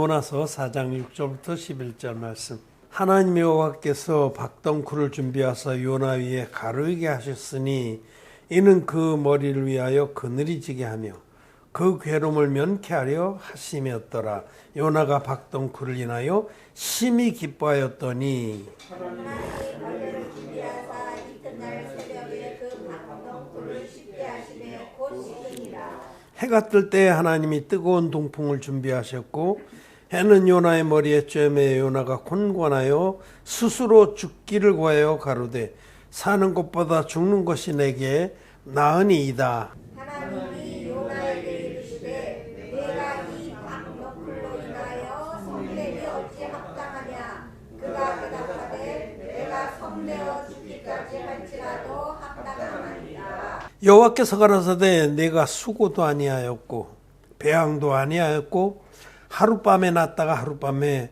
요나서 4장 6절부터 11절 말씀. 하나님 여호와께서 박덩쿨을 준비하사 요나 위에 가르게 하셨으니 이는 그 머리를 위하여 그늘이 지게 하며 그 괴로움을 면케하려 하심이었더라. 요나가 박덩쿨을 인하여 심히 기뻐하였더니 하나님이 벌레를 준비하사 이튿날 새벽에 그 박덩쿨을 씻게 하시며 곧 씻으니라. 해가 뜰 때 하나님이 뜨거운 동풍을 준비하셨고 해는 요나의 머리에 쬐매 요나가 곤곤하여 스스로 죽기를 구하여 가로되 사는 것보다 죽는 것이 내게 나으니이다. 하나님이 요나에게 이르시되 내가 이 박덩쿨로 인하여 성내기 어찌 합당하냐. 그가 대답하되 내가 성내어 죽기까지 할지라도 합당하나이다. 여호와께서 가라사대 내가 수고도 아니하였고 배양도 아니하였고 하룻밤에 났다가 하룻밤에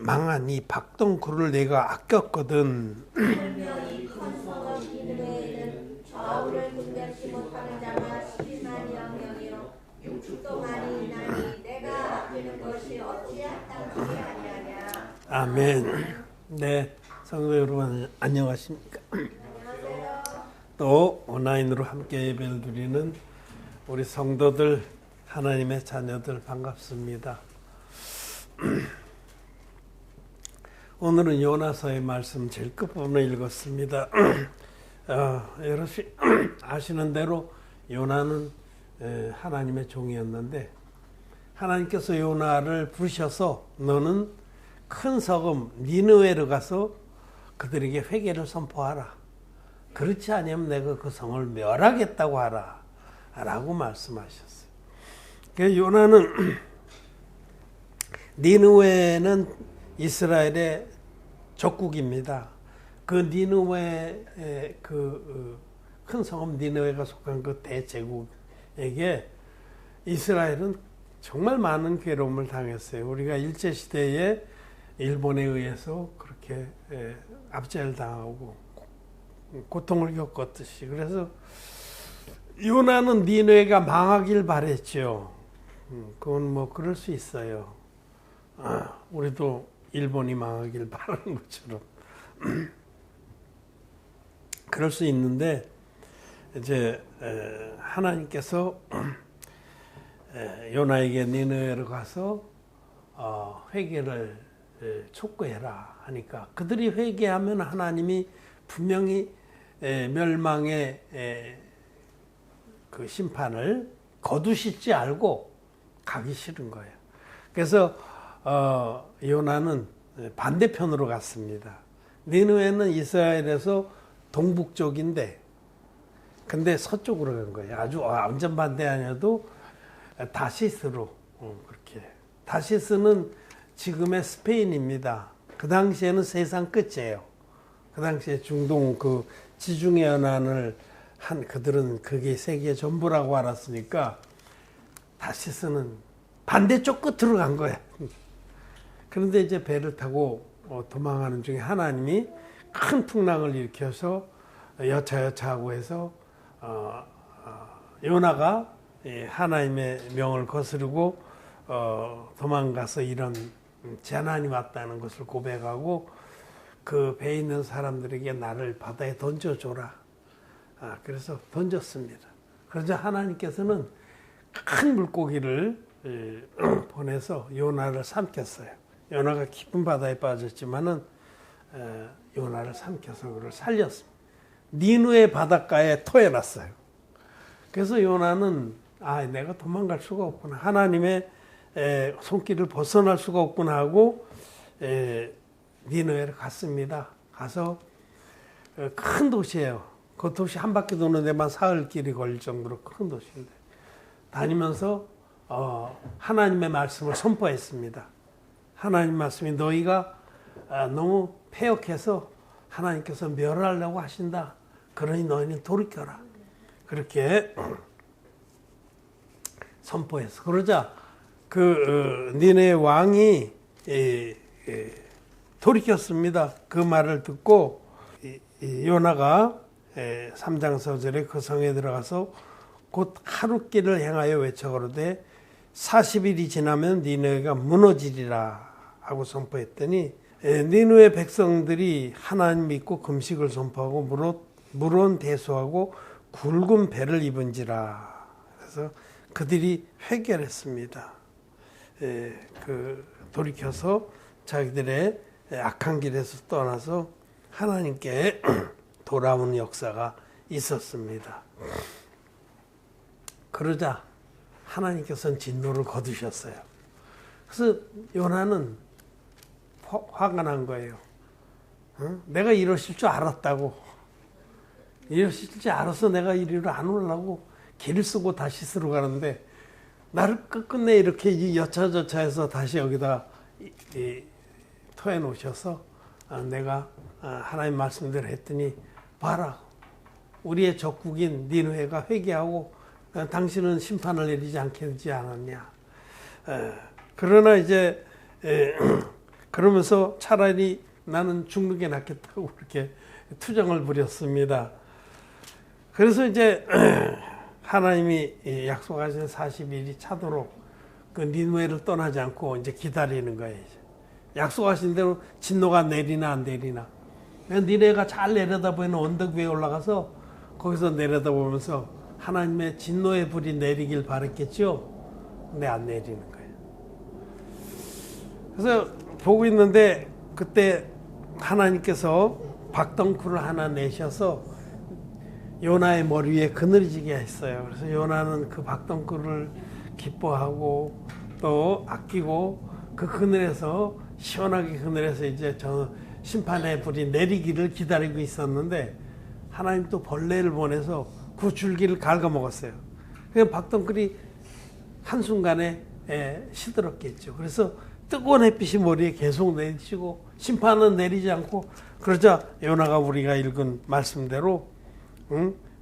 망한 이 박덩쿨을 내가 아꼈거든. 분명히 큰 성읍 니느웨에는 좌우를 분별치 못하는 자가 12만이 영영이요 육축도 많이 있나니 내가 아끼는 것이 어찌 합당하게 아니하냐. 아멘. 네, 성도 여러분 안녕하십니까? 안녕하세요. 또 온라인으로 함께 예배를 드리는 우리 성도들, 하나님의 자녀들 반갑습니다. 오늘은 요나서의 말씀 제일 끝부분을 읽었습니다. 여러분 아시는 대로 요나는 하나님의 종이었는데 하나님께서 요나를 부르셔서 너는 큰 성읍 니느웨로 가서 그들에게 회개를 선포하라. 그렇지 않으면 내가 그 성을 멸하겠다고 하라 라고 말씀하셨어요. 그래서 요나는 니느웨는 이스라엘의 적국입니다. 그 니느웨 큰 성읍 니느웨가 속한 그 대제국에게 이스라엘은 정말 많은 괴로움을 당했어요. 우리가 일제시대에 일본에 의해서 그렇게 압제를 당하고 고통을 겪었듯이. 그래서 요나는 니느웨가 망하길 바랬죠. 그건 뭐 그럴 수 있어요. 우리도 일본이 망하길 바라는 것처럼 그럴 수 있는데 이제 하나님께서 요나에게 니느웨로 가서 회개를 촉구해라 하니까 그들이 회개하면 하나님이 분명히 멸망의 그 심판을 거두실지 알고 가기 싫은 거예요. 그래서 요나는 반대편으로 갔습니다. 니느웨는 이스라엘에서 동북쪽인데 근데 서쪽으로 간 거예요. 아주 완전 반대 아니어도 다시스로 그렇게. 다시스는 지금의 스페인입니다. 그 당시에는 세상 끝이에요. 그 당시에 중동 그 지중해 연안을 한 그들은 그게 세계 전부라고 알았으니까 다시스는 반대쪽 끝으로 간 거야. 그런데 이제 배를 타고 도망하는 중에 하나님이 큰 풍랑을 일으켜서 여차여차하고 해서 요나가 하나님의 명을 거스르고 도망가서 이런 재난이 왔다는 것을 고백하고 그 배에 있는 사람들에게 나를 바다에 던져줘라. 그래서 던졌습니다. 그러자 하나님께서는 큰 물고기를 보내서 요나를 삼켰어요. 요나가 깊은 바다에 빠졌지만은 요나를 삼켜서 그를 살렸습니다. 니느웨 바닷가에 토해놨어요. 그래서 요나는 내가 도망갈 수가 없구나. 하나님의 손길을 벗어날 수가 없구나 하고 니느웨를 갔습니다. 가서 큰 도시예요. 그 도시 한 바퀴 도는 데만 사흘 길이 걸릴 정도로 큰 도시인데 다니면서 하나님의 말씀을 선포했습니다. 하나님 말씀이 너희가 너무 패역해서 하나님께서 멸하려고 하신다. 그러니 너희는 돌이켜라. 그렇게 선포했어. 그러자 그 니느웨 왕이 돌이켰습니다. 그 말을 듣고 요나가 3장 4절에 그 성에 들어가서 곧 하룻길을 행하여 외쳐 가로되 40일이 지나면 니느웨가 무너지리라 하고 선포했더니 니느웨 백성들이 하나님 믿고 금식을 선포하고 물온 대수하고 굵은 배를 입은지라. 그래서 그들이 회개했습니다. 돌이켜서 자기들의 악한 길에서 떠나서 하나님께 돌아오는 역사가 있었습니다. 그러자 하나님께서는 진노를 거두셨어요. 그래서 요나는 화가 난 거예요. 내가 이러실 줄 알았다고. 이러실 줄 알아서 내가 이리로 안 오려고 길을 쓰고 다시 쓰러 가는데 나를 끝끝내 이렇게 여차저차해서 다시 여기다 토해 놓으셔서 내가 하나님 말씀대로 했더니 봐라. 우리의 적국인 니느웨가 회개하고 당신은 심판을 내리지 않겠지 않았냐. 그러나 이제 그러면서 차라리 나는 죽는 게 낫겠다고 그렇게 투정을 부렸습니다. 그래서 이제 하나님이 약속하신 40일이 차도록 그 니느웨를 떠나지 않고 이제 기다리는 거예요. 약속하신 대로 진노가 내리나 안 내리나. 니느웨가 잘 내려다보이는 언덕 위에 올라가서 거기서 내려다보면서 하나님의 진노의 불이 내리길 바랬겠죠. 근데 안 내리는 거예요. 그래서 보고 있는데 그때 하나님께서 박덩쿨을 하나 내셔서 요나의 머리 위에 그늘지게 했어요. 그래서 요나는 그 박덩쿨을 기뻐하고 또 아끼고 그 그늘에서 시원하게 그늘에서 이제 저 심판의 불이 내리기를 기다리고 있었는데 하나님 또 벌레를 보내서 그 줄기를 갉아먹었어요. 그냥 박덩쿨이 한순간에 시들었겠죠. 그래서 뜨거운 햇빛이 머리에 계속 내리치고 심판은 내리지 않고 그러자 요나가 우리가 읽은 말씀대로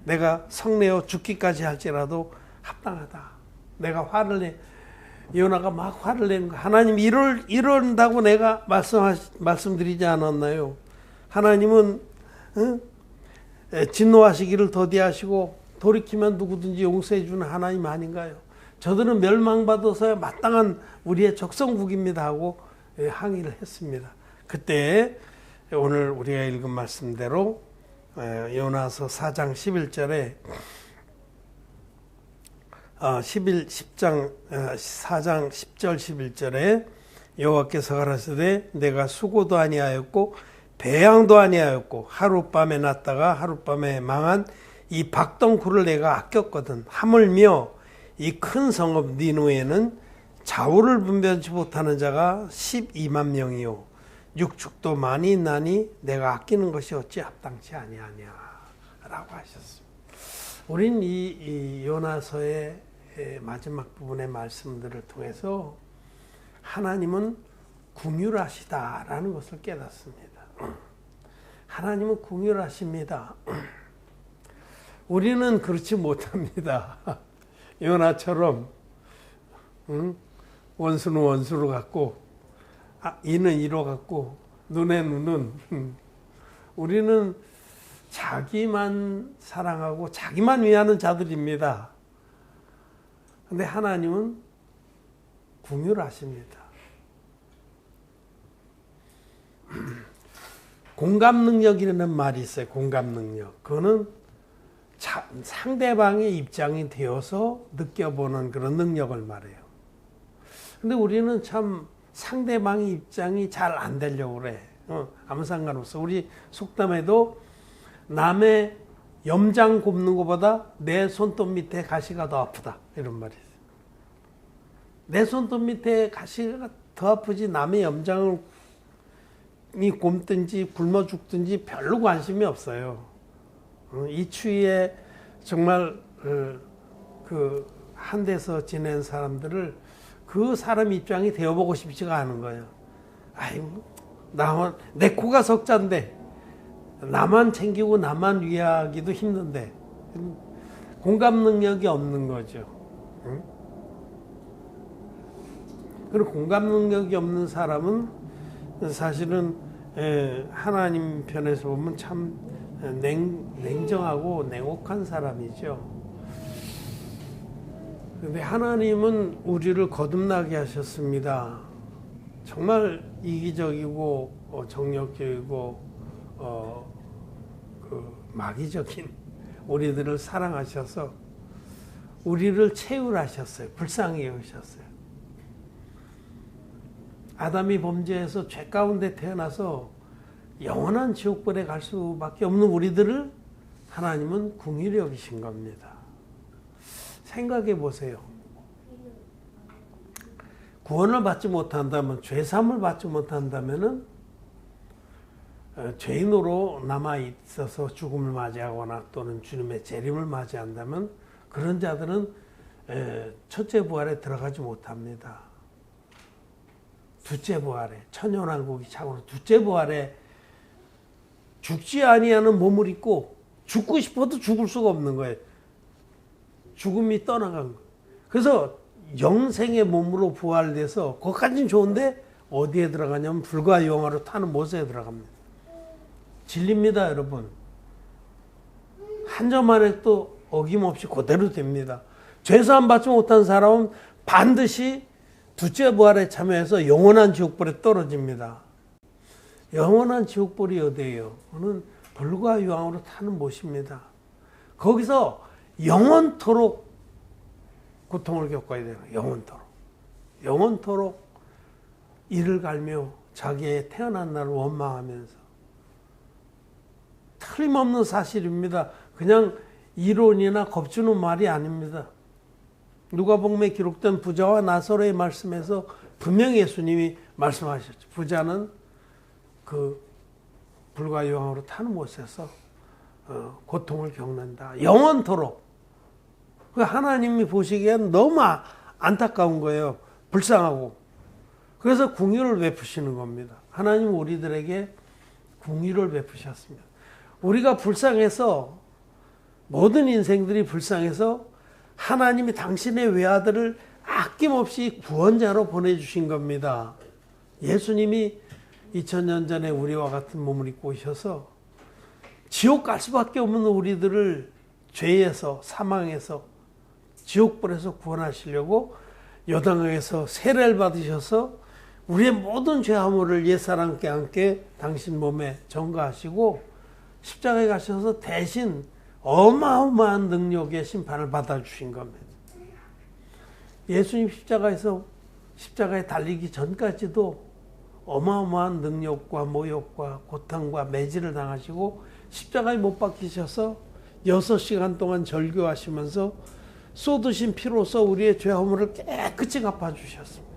내가 성내어 죽기까지 할지라도 합당하다. 내가 화를 내. 요나가 막 화를 내는 거. 하나님 이런다고 내가 말씀드리지 않았나요? 하나님은 진노하시기를 더디하시고 돌이키면 누구든지 용서해 주는 하나님 아닌가요? 저들은 멸망받아서야 마땅한 우리의 적성국입니다 하고 항의를 했습니다. 그때 오늘 우리가 읽은 말씀대로 요나서 4장 11절에 4장 10절 11절에 여호와께서 가라사대 내가 수고도 아니하였고 배양도 아니하였고 하룻밤에 났다가 하룻밤에 망한 이 박덩쿨을 내가 아꼈거든. 하물며 이 큰 성읍 니느웨는 좌우를 분별치 못하는 자가 12만 명이요 육축도 많이 있나니 내가 아끼는 것이 어찌 합당치 아니하냐 라고 하셨습니다. 우린 이 요나서의 마지막 부분의 말씀들을 통해서 하나님은 궁휼하시다라는 것을 깨닫습니다. 하나님은 궁휼하십니다. 우리는 그렇지 못합니다. 요나처럼 원수는 원수로 갖고 이는 이로 갖고 눈에 눈은 우리는 자기만 사랑하고 자기만 위하는 자들입니다. 근데 하나님은 궁휼하십니다. 공감 능력이라는 말이 있어요. 공감 능력. 그거는 상대방의 입장이 되어서 느껴보는 그런 능력을 말해요. 근데 우리는 참 상대방의 입장이 잘 안 되려고 그래. 아무 상관없어. 우리 속담에도 남의 염장 곱는 것보다 내 손톱 밑에 가시가 더 아프다. 이런 말이 있어요. 내 손톱 밑에 가시가 더 아프지 남의 염장을 곱든지 굶어 죽든지 별로 관심이 없어요. 이 추위에 정말 그 한 데서 지낸 사람들을 그 사람 입장이 되어보고 싶지가 않은 거예요. 아이고, 내 코가 석잔데 나만 챙기고 나만 위하기도 힘든데 공감 능력이 없는 거죠. 응? 그리고 공감 능력이 없는 사람은 사실은 하나님 편에서 보면 참 냉정하고 냉혹한 사람이죠. 근데 하나님은 우리를 거듭나게 하셨습니다. 정말 이기적이고 정력적이고 마귀적인 우리들을 사랑하셔서 우리를 채울하셨어요. 불쌍히 여기셨어요. 아담이 범죄해서 죄 가운데 태어나서 영원한 지옥불에 갈 수밖에 없는 우리들을 하나님은 긍휼히 여기신 겁니다. 생각해 보세요. 구원을 받지 못한다면, 죄사함을 받지 못한다면은 죄인으로 남아 있어서 죽음을 맞이하거나 또는 주님의 재림을 맞이한다면 그런 자들은 첫째 부활에 들어가지 못합니다. 둘째 부활에, 천연왕국이 차고로 둘째 부활에 죽지 아니하는 몸을 입고 죽고 싶어도 죽을 수가 없는 거예요. 죽음이 떠나간 거예요. 그래서 영생의 몸으로 부활돼서 그것까지는 좋은데 어디에 들어가냐면 불과 영화로 타는 못에 들어갑니다. 진리입니다, 여러분. 한 점 안에 또 어김없이 그대로 됩니다. 죄사함 받지 못한 사람은 반드시 둘째 부활에 참여해서 영원한 지옥불에 떨어집니다. 영원한 지옥불이 어디예요? 그는 불과 유황으로 타는 못입니다. 거기서 영원토록 고통을 겪어야 돼요. 영원토록. 영원토록 이를 갈며 자기의 태어난 날을 원망하면서. 틀림없는 사실입니다. 그냥 이론이나 겁주는 말이 아닙니다. 누가복음에 기록된 부자와 나사로의 말씀에서 분명히 예수님이 말씀하셨죠. 부자는 그 불과 유황으로 타는 못에서 고통을 겪는다. 영원토록. 하나님이 보시기엔 너무 안타까운 거예요. 불쌍하고. 그래서 긍휼을 베푸시는 겁니다. 하나님은 우리들에게 긍휼을 베푸셨습니다. 우리가 불쌍해서, 모든 인생들이 불쌍해서 하나님이 당신의 외아들을 아낌없이 구원자로 보내주신 겁니다. 예수님이 2000년 전에 우리와 같은 몸을 입고 오셔서 지옥 갈 수밖에 없는 우리들을 죄에서, 사망에서, 지옥불에서 구원하시려고 요단강에서 세례를 받으셔서 우리의 모든 죄화물을 옛사람께 함께 당신 몸에 전가하시고 십자가에 가셔서 대신 어마어마한 능력의 심판을 받아주신 겁니다. 예수님 십자가에 달리기 전까지도 어마어마한 능력과 모욕과 고통과 매질을 당하시고 십자가에 못 박히셔서 6시간 동안 절규하시면서 쏟으신 피로써 우리의 죄화물을 깨끗이 갚아주셨습니다.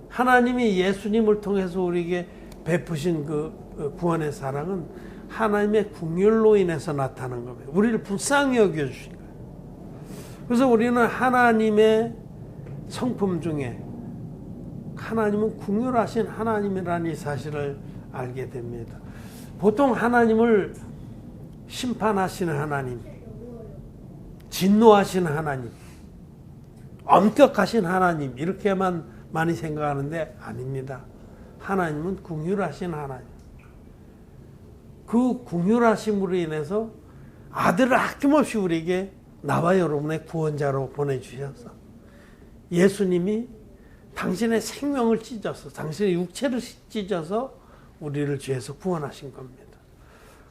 하나님이 예수님을 통해서 우리에게 베푸신 그 구원의 사랑은 하나님의 긍휼로 인해서 나타난 겁니다. 우리를 불쌍히 여겨주신 거예요. 그래서 우리는 하나님의 성품 중에 하나님은 긍휼하신 하나님이라는 이 사실을 알게 됩니다. 보통 하나님을 심판하시는 하나님, 진노하시는 하나님, 엄격하신 하나님 이렇게만 많이 생각하는데 아닙니다. 하나님은 긍휼하신 하나님. 그 긍휼하심으로 인해서 아들을 아낌없이 우리에게 나와 여러분의 구원자로 보내주셔서 예수님이 당신의 생명을 찢어서 당신의 육체를 찢어서 우리를 죄에서 구원하신 겁니다.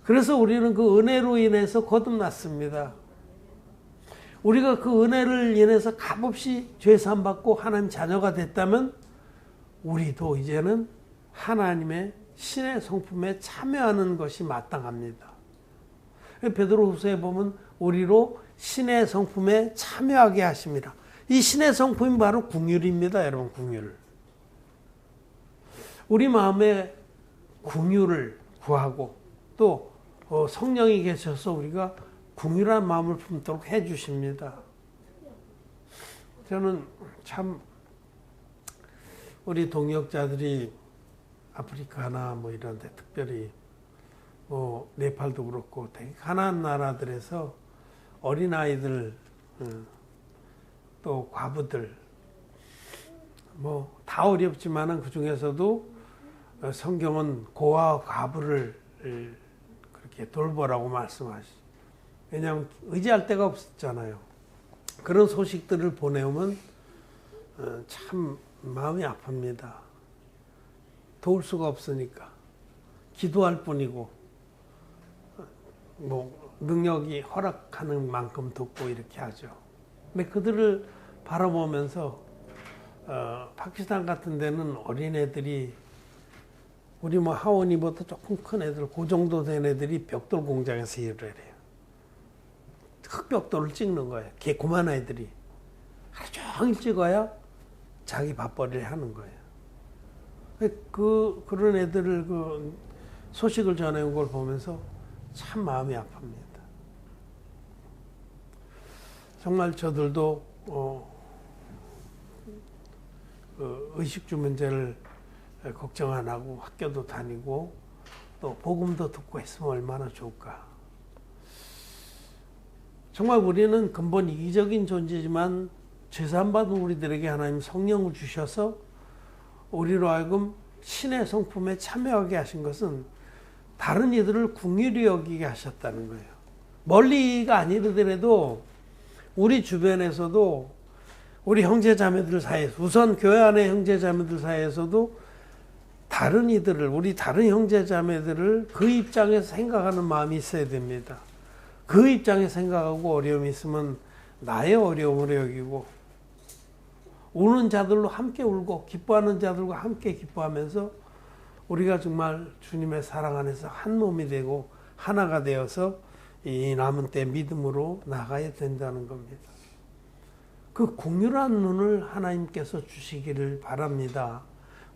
그래서 우리는 그 은혜로 인해서 거듭났습니다. 우리가 그 은혜를 인해서 값없이 죄사함 받고 하나님 자녀가 됐다면 우리도 이제는 하나님의 신의 성품에 참여하는 것이 마땅합니다. 베드로후서에 보면 우리로 신의 성품에 참여하게 하십니다. 이 신의 성품이 바로 긍휼입니다. 여러분, 긍휼. 우리 마음에 긍휼을 구하고 또 성령이 계셔서 우리가 긍휼한 마음을 품도록 해주십니다. 저는 참 우리 동역자들이 아프리카나 뭐 이런 데 특별히 뭐 네팔도 그렇고 되게 가난한 나라들에서 어린아이들 또 과부들 뭐 다 어렵지만은 그 중에서도 성경은 고아와 과부를 그렇게 돌보라고 말씀하시죠. 왜냐하면 의지할 데가 없었잖아요. 그런 소식들을 보내오면 참 마음이 아픕니다. 도울 수가 없으니까 기도할 뿐이고 뭐 능력이 허락하는 만큼 돕고 이렇게 하죠. 근데 그들을 바라보면서 파키스탄 같은 데는 어린애들이 우리 뭐 하원이보다 조금 큰 애들, 그 정도 된 애들이 벽돌 공장에서 일을 해요. 흙벽돌을 찍는 거예요. 그만 애들이 하루 종일 찍어야 자기 밥벌이를 하는 거예요. 그런 애들을 그 소식을 전해온 걸 보면서 참 마음이 아픕니다. 정말 저들도 의식주 문제를 걱정 안 하고 학교도 다니고 또 복음도 듣고 했으면 얼마나 좋을까. 정말 우리는 근본 이기적인 존재지만 죄사함받은 우리들에게 하나님 성령을 주셔서 우리로 하여금 신의 성품에 참여하게 하신 것은 다른 이들을 긍휼히 여기게 하셨다는 거예요. 멀리가 아니더라도 우리 주변에서도 우리 형제자매들 사이에서 우선 교회 안의 형제자매들 사이에서도 다른 이들을 우리 다른 형제자매들을 그 입장에서 생각하는 마음이 있어야 됩니다. 그 입장에 생각하고 어려움이 있으면 나의 어려움을 여기고 우는 자들로 함께 울고 기뻐하는 자들과 함께 기뻐하면서 우리가 정말 주님의 사랑 안에서 한 몸이 되고 하나가 되어서 이 남은 때 믿음으로 나가야 된다는 겁니다. 그 긍휼한 눈을 하나님께서 주시기를 바랍니다.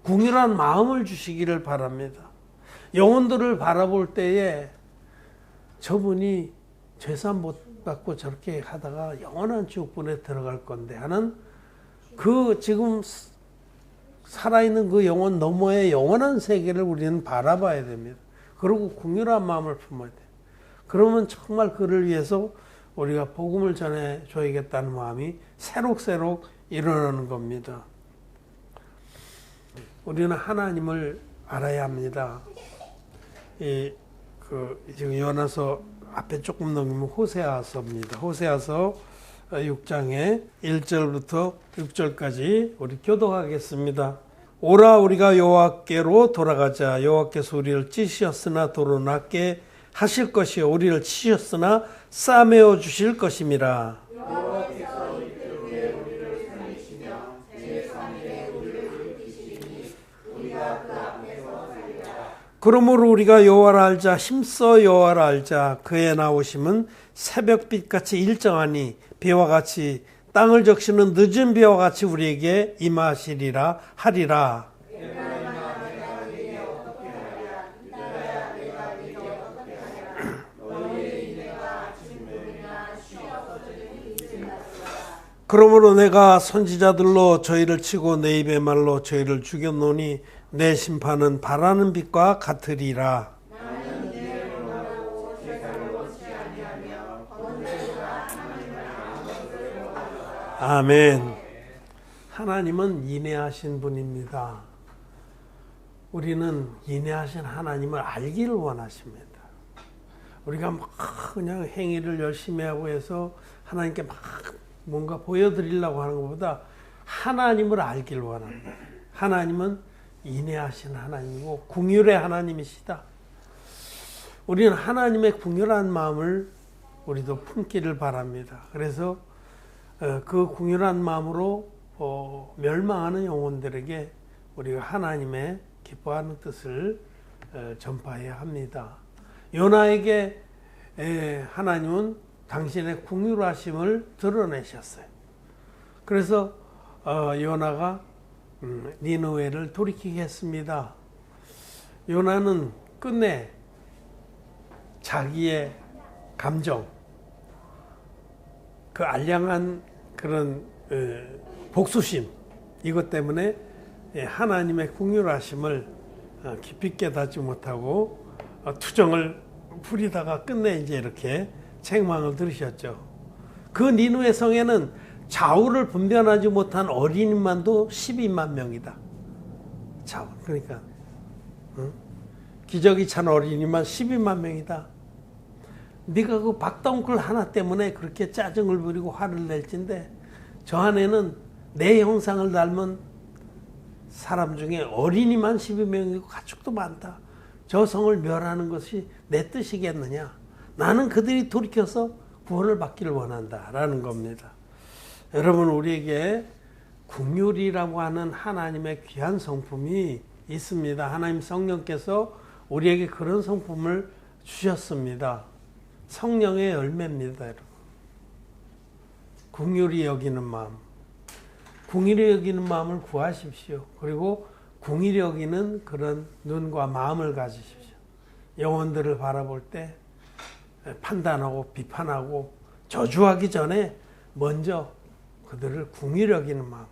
긍휼한 마음을 주시기를 바랍니다. 영혼들을 바라볼 때에 저분이 죄산 못 받고 저렇게 하다가 영원한 지옥분에 들어갈 건데 하는 그 지금 살아있는 그 영혼 너머의 영원한 세계를 우리는 바라봐야 됩니다. 그리고 긍휼한 마음을 품어야 돼요. 그러면 정말 그를 위해서 우리가 복음을 전해줘야겠다는 마음이 새록새록 일어나는 겁니다. 우리는 하나님을 알아야 합니다. 지금 요나서 앞에 조금 넘기면 호세아서입니다. 호세아서 6장의 1절부터 6절까지 우리 교독하겠습니다. 오라 우리가 여호와께로 돌아가자. 여호와께서 우리를 찌셨으나 도로 낫게 하실 것이요 우리를 치셨으나 싸매어 주실 것임이라. 여호와께서 이틀 후에 우리를 살리시며 제3일에 우리를 일으키시리니 우리가 그 앞에서 살리라. 그러므로 우리가 여호와를 알자. 힘써 여호와를 알자. 그의 나오심은 새벽빛같이 일정하니 비와 같이 땅을 적시는 늦은 비와 같이 우리에게 임하시리라 하리라. 그러므로 내가 선지자들로 저희를 치고 내 입의 말로 저희를 죽였노니 내 심판은 바라는 빛과 같으리라. 나는 은혜를 원하고 세상을 원치 아니하며 번뇌가 하나님을 아는 것을 원하노라. 아멘. 하나님은 인내하신 분입니다. 우리는 인내하신 하나님을 알기를 원하십니다. 우리가 막 그냥 행위를 열심히 하고 해서 하나님께 막 뭔가 보여드리려고 하는 것보다 하나님을 알기를 원합니다. 하나님은 인내하신 하나님이고 긍휼의 하나님이시다. 우리는 하나님의 긍휼한 마음을 우리도 품기를 바랍니다. 그래서 그 긍휼한 마음으로 멸망하는 영혼들에게 우리가 하나님의 기뻐하는 뜻을 전파해야 합니다. 요나에게 하나님은 당신의 긍휼하심을 드러내셨어요. 그래서 요나가 니느웨를 돌이키게 했습니다. 요나는 끝내 자기의 감정, 그 알량한 그런 복수심, 이것 때문에 하나님의 긍휼하심을 깊이 깨닫지 못하고 투정을 부리다가 끝내 이제 이렇게 책망을 들으셨죠. 그 니느웨 성에는 좌우를 분별하지 못한 어린이만도 12만 명이다. 좌우. 그러니까 기적이 찬 어린이만 12만 명이다. 네가 그 박덩굴 하나 때문에 그렇게 짜증을 부리고 화를 낼진데 저 안에는 내 형상을 닮은 사람 중에 어린이만 12명이고 가축도 많다. 저 성을 멸하는 것이 내 뜻이겠느냐. 나는 그들이 돌이켜서 구원을 받기를 원한다 라는 겁니다. 여러분, 우리에게 긍휼이라고 하는 하나님의 귀한 성품이 있습니다. 하나님 성령께서 우리에게 그런 성품을 주셨습니다. 성령의 열매입니다. 여러분. 긍휼히 여기는 마음. 긍휼히 여기는 마음을 구하십시오. 그리고 긍휼히 여기는 그런 눈과 마음을 가지십시오. 영혼들을 바라볼 때 판단하고 비판하고 저주하기 전에 먼저 그들을 긍휼히 여기는 마음.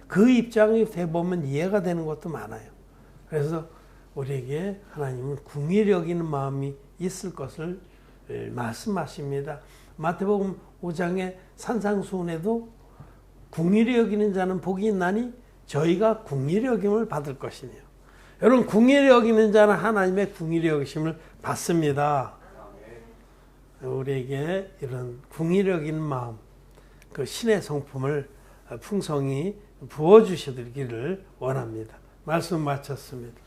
그 입장이 돼보면 이해가 되는 것도 많아요. 그래서 우리에게 하나님은 긍휼히 여기는 마음이 있을 것을 말씀하십니다. 마태복음 5장의 산상수훈에도 긍휼히 여기는 자는 복이 있나니 저희가 긍휼히 여김을 받을 것이며. 여러분, 긍휼히 여기는 자는 하나님의 긍휼히 여기심을 받습니다. 우리에게 이런 긍휼히 여기는 마음, 그 신의 성품을 풍성히 부어주시기를 원합니다. 말씀 마쳤습니다.